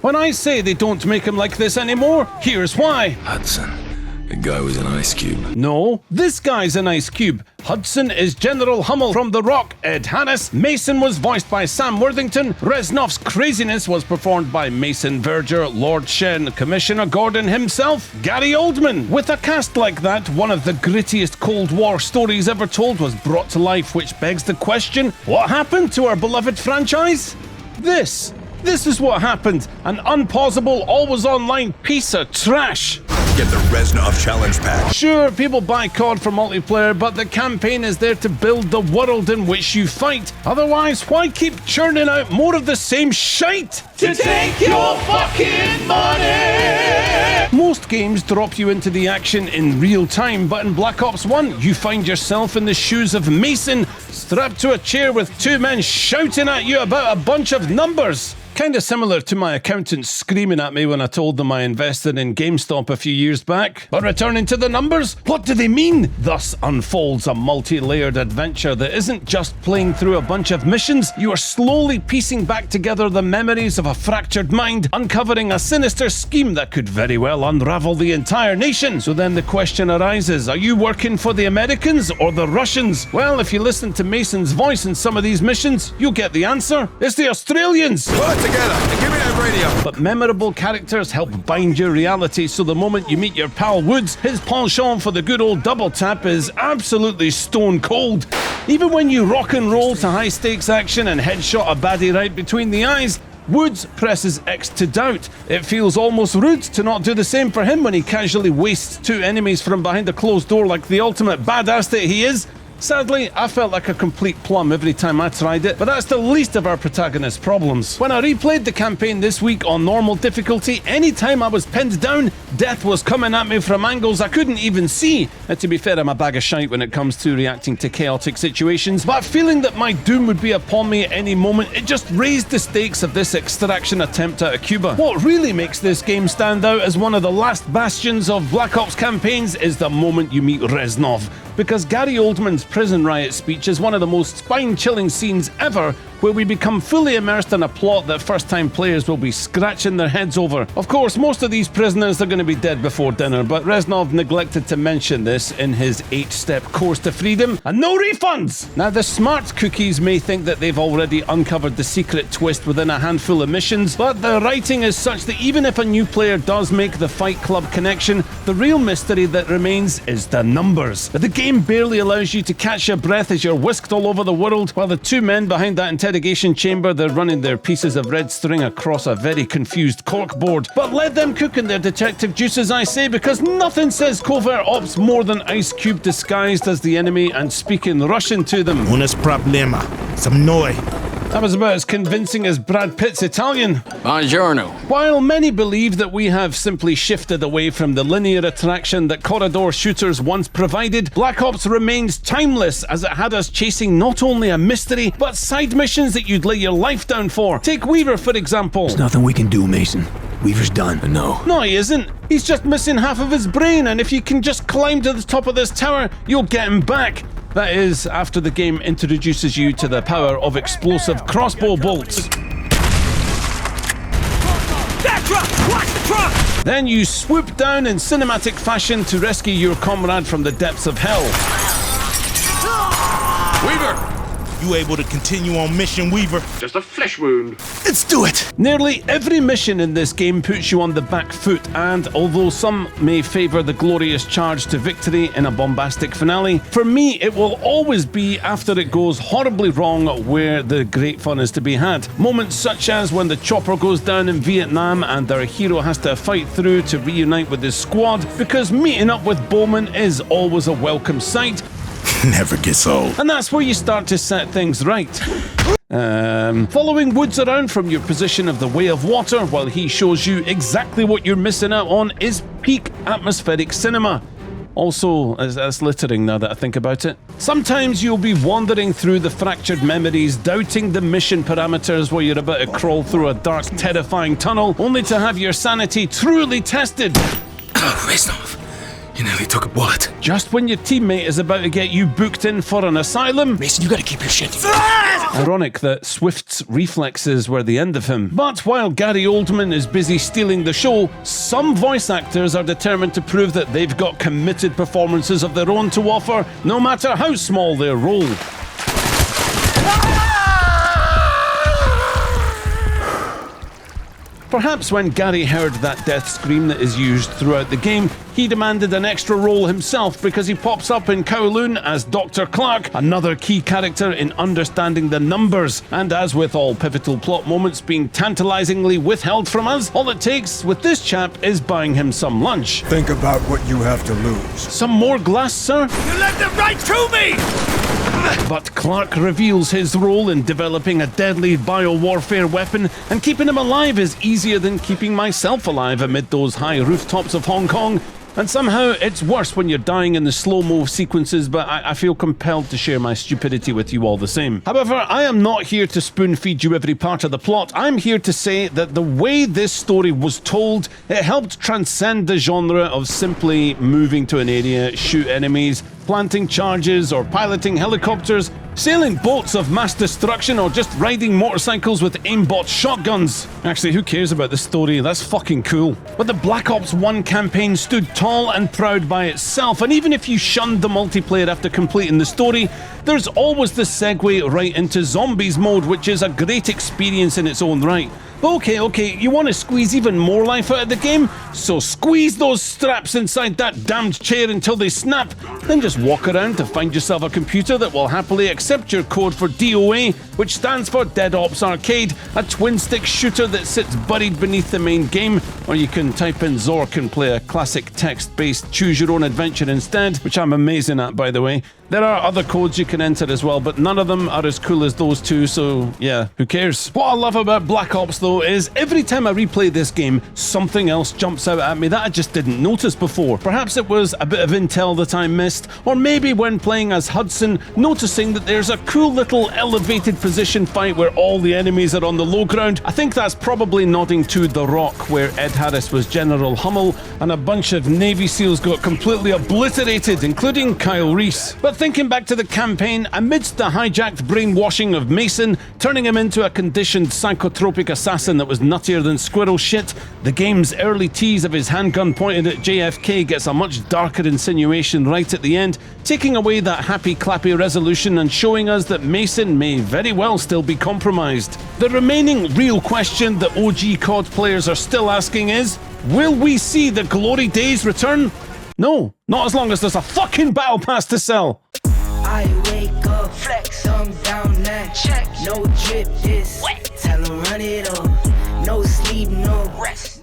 When I say they don't make him like this anymore, here's why. Hudson. The guy was an ice cube. No, this guy's an ice cube. Hudson is General Hummel from The Rock, Ed Harris. Mason was voiced by Sam Worthington. Reznov's craziness was performed by Mason Verger, Lord Shen, Commissioner Gordon himself, Gary Oldman. With a cast like that, one of the grittiest Cold War stories ever told was brought to life, which begs the question, what happened to our beloved franchise? This is what happened. An unpausable, always online piece of trash. Get the Reznov Challenge Pack. Sure, people buy COD for multiplayer, but the campaign is there to build the world in which you fight. Otherwise, why keep churning out more of the same shite? To take your fucking money! Most games drop you into the action in real time, but in Black Ops 1, you find yourself in the shoes of Mason, strapped to a chair with two men shouting at you about a bunch of numbers. Kinda similar to my accountant screaming at me when I told them I invested in GameStop a few years back. But returning to the numbers, what do they mean? Thus unfolds a multi-layered adventure that isn't just playing through a bunch of missions. You are slowly piecing back together the memories of a fractured mind, uncovering a sinister scheme that could very well unravel the entire nation. So then the question arises, are you working for the Americans or the Russians? Well, if you listen to Mason's voice in some of these missions, you'll get the answer. It's the Australians! Together and give me that radio. But memorable characters help bind your reality, so the moment you meet your pal Woods, his penchant for the good old double tap is absolutely stone cold. Even when you rock and roll to high stakes action and headshot a baddie right between the eyes, Woods presses X to doubt. It feels almost rude to not do the same for him when he casually wastes two enemies from behind a closed door like the ultimate badass that he is. Sadly, I felt like a complete plum every time I tried it, but that's the least of our protagonist's problems. When I replayed the campaign this week on normal difficulty, anytime I was pinned down, death was coming at me from angles I couldn't even see. And to be fair, I'm a bag of shite when it comes to reacting to chaotic situations, but feeling that my doom would be upon me at any moment, it just raised the stakes of this extraction attempt out of Cuba. What really makes this game stand out as one of the last bastions of Black Ops campaigns is the moment you meet Reznov. Because Gary Oldman's prison riot speech is one of the most spine-chilling scenes ever, where we become fully immersed in a plot that first-time players will be scratching their heads over. Of course, most of these prisoners are going to be dead before dinner, but Reznov neglected to mention this in his 8-step course to freedom, and no refunds! Now, the smart cookies may think that they've already uncovered the secret twist within a handful of missions, but the writing is such that even if a new player does make the Fight Club connection, the real mystery that remains is the numbers. The game barely allows you to catch your breath as you're whisked all over the world, while the two men behind that interrogation chamber, they're running their pieces of red string across a very confused corkboard. But let them cook in their detective juices, I say, because nothing says covert ops more than Ice Cube disguised as the enemy and speaking Russian to them. У нас проблема. Со мной. That was about as convincing as Brad Pitt's Italian. Buongiorno. While many believe that we have simply shifted away from the linear attraction that corridor shooters once provided, Black Ops remains timeless as it had us chasing not only a mystery, but side missions that you'd lay your life down for. Take Weaver, for example. There's nothing we can do, Mason. Weaver's done. No. No, he isn't. He's just missing half of his brain, and if you can just climb to the top of this tower, you'll get him back. That is, after the game introduces you to the power of explosive crossbow bolts. That truck! Watch the truck! Then you swoop down in cinematic fashion to rescue your comrade from the depths of hell. Weaver! You able to continue on mission, Weaver? Just a flesh wound. Let's do it! Nearly every mission in this game puts you on the back foot, and although some may favour the glorious charge to victory in a bombastic finale, for me it will always be after it goes horribly wrong where the great fun is to be had. Moments such as when the chopper goes down in Vietnam and our hero has to fight through to reunite with his squad, because meeting up with Bowman is always a welcome sight. Never gets old. And that's where you start to set things right. Following Woods around from your position of the Way of Water while he shows you exactly what you're missing out on is peak atmospheric cinema. Also, that's littering now that I think about it. Sometimes you'll be wandering through the fractured memories, doubting the mission parameters while you're about to crawl through a dark, terrifying tunnel, only to have your sanity truly tested. Reznov. You nearly took a bullet. Just when your teammate is about to get you booked in for an asylum. Mason, you gotta keep your shit. Ironic that Swift's reflexes were the end of him. But while Gary Oldman is busy stealing the show, some voice actors are determined to prove that they've got committed performances of their own to offer, no matter how small their role. Perhaps when Gary heard that death scream that is used throughout the game, he demanded an extra role himself because he pops up in Kowloon as Dr. Clark, another key character in understanding the numbers. And as with all pivotal plot moments being tantalizingly withheld from us, all it takes with this chap is buying him some lunch. Think about what you have to lose. Some more glass, sir? You left it right to me! But Clark reveals his role in developing a deadly biowarfare weapon, and keeping him alive is easier than keeping myself alive amid those high rooftops of Hong Kong. And somehow it's worse when you're dying in the slow-mo sequences, but I feel compelled to share my stupidity with you all the same. However, I am not here to spoon-feed you every part of the plot. I'm here to say that the way this story was told, it helped transcend the genre of simply moving to an area, shoot enemies, planting charges, or piloting helicopters, sailing boats of mass destruction, or just riding motorcycles with aimbot shotguns. Actually, who cares about the story? That's fucking cool. But the Black Ops 1 campaign stood tall and proud by itself, and even if you shunned the multiplayer after completing the story, there's always the segue right into zombies mode, which is a great experience in its own right. But okay, you want to squeeze even more life out of the game? So squeeze those straps inside that damned chair until they snap, then just walk around to find yourself a computer that will happily accept your code for DOA, which stands for Dead Ops Arcade, a twin-stick shooter that sits buried beneath the main game, or you can type in Zork and play a classic text-based choose-your-own-adventure instead, which I'm amazing at, by the way. There are other codes you can enter as well, but none of them are as cool as those two, so yeah, who cares? What I love about Black Ops though is every time I replay this game, something else jumps out at me that I just didn't notice before. Perhaps it was a bit of intel that I missed, or maybe when playing as Hudson, noticing that there's a cool little elevated position fight where all the enemies are on the low ground. I think that's probably nodding to The Rock, where Ed Harris was General Hummel, and a bunch of Navy SEALs got completely obliterated, including Kyle Reese. But thinking back to the campaign, amidst the hijacked brainwashing of Mason, turning him into a conditioned psychotropic assassin that was nuttier than squirrel shit, the game's early tease of his handgun pointed at JFK gets a much darker insinuation right at the end, taking away that happy-clappy resolution and showing us that Mason may very well still be compromised. The remaining real question that OG COD players are still asking is, will we see the glory days return? No, not as long as there's a fucking battle pass to sell. I wake up, flex, I'm down that check. No drip, this wet. Tell 'em run it up. No sleep, no rest.